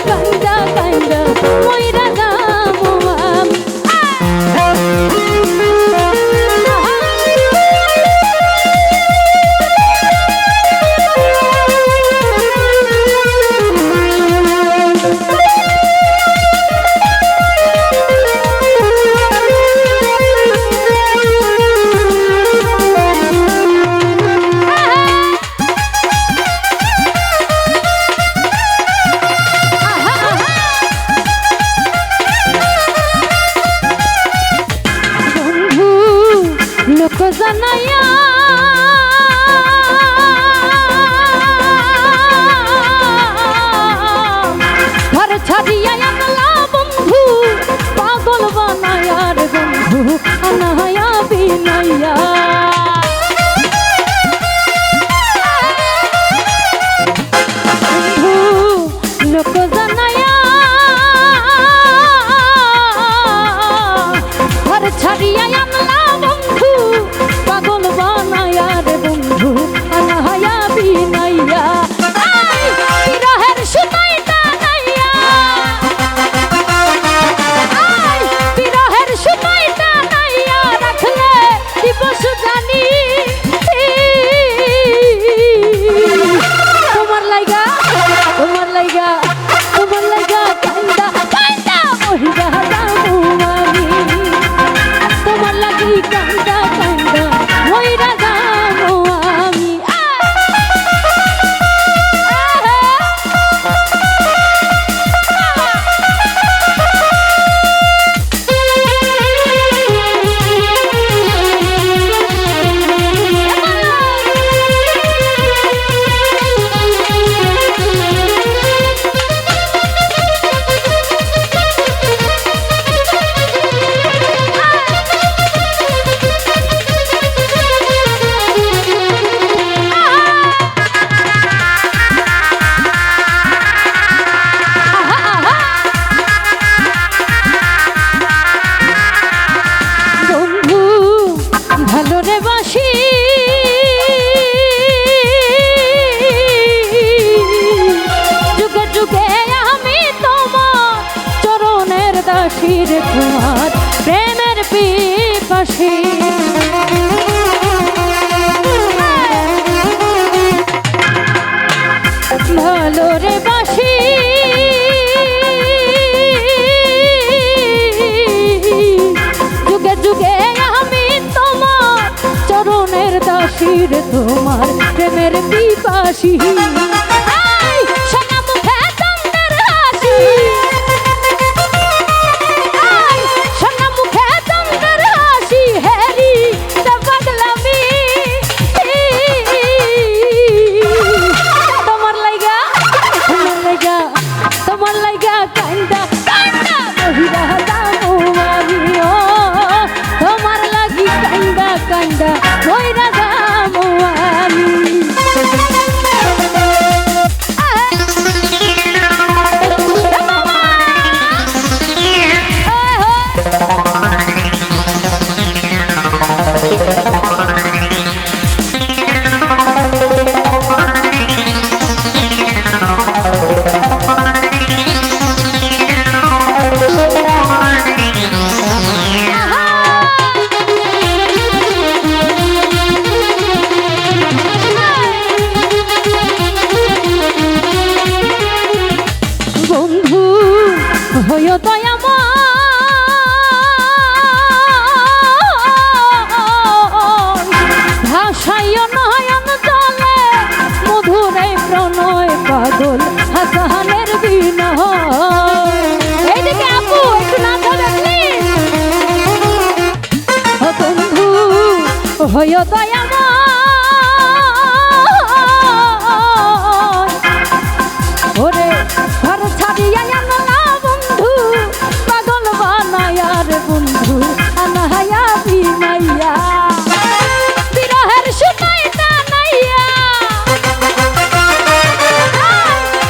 কান্দা কান্দা মইরা যাবো আমি। লোক জানাইয়া ঘর ছাড়িয়া আনলা বন্ধু পাগল বানায়া রে বন্ধু আনায়া বিনাইয়া বন্ধু লোক জানাইয়া ঘর ছাড়িয়া আনলা বন্ধু পাগল বানায়া রে বন্ধু আনায়া বিনাইয়া বিরহের সুতাই টানাইয়া বিরহের সুতাই টানাইয়া রাখলে দিবস জানি তোমার লাইগা তোমার লাইগা তোমার লাইগা কান্দা কান্দা মহিলা যাবো আমি তোমার লাগি কান্দা কান্দা মইরা যাবো আমি। ভালো রে বাসি যুগে যুগে আমি তোমার চরণের দাসী রে তোমার প্রেমের পিপাসী ভালো রে বাসি যুগে যুগে আমি তোমার চরণের দাসী রে তোমার প্রেমের পিপাসী সোনা মুখে চন্দ্রের হাসি সোনা মুখে চন্দ্রের হাসি হেরি পাগলামি তোমার লাইগা তোমার লাইগা তোমার লাইগা কান্দা কান্দা মহিলা যাবো আমি তোমার লাগি কান্দা কান্দা মইরা যাবো আমি। বন্ধু হয় দয়াময় ভাষায় নয়ন জলে মধুরে প্রণয় পাগল হাসানের বিনয়। এইদিকে আপু একটু নাচ হবে প্লিজ। বন্ধু হয় দয়াময় ওরে ঘর ছাড়িয়া আনলা বন্ধু পাগল বানায়া রে বন্ধু আনায়া বিনাইয়া বিরহের সুতাই টানাইয়া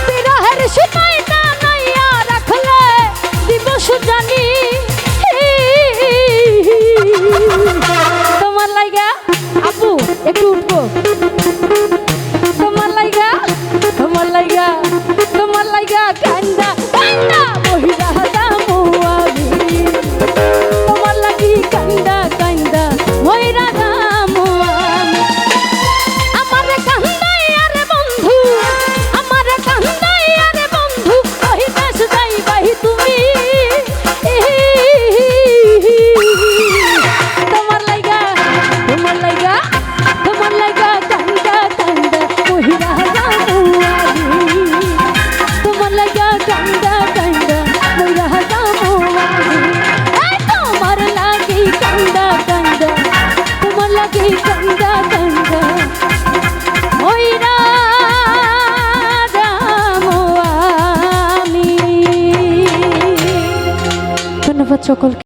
বিরহের সুতাই টানাইয়া রাখলে দিবস জানি তোমার লাইগা আপু ধন্যবাদ সকলকে।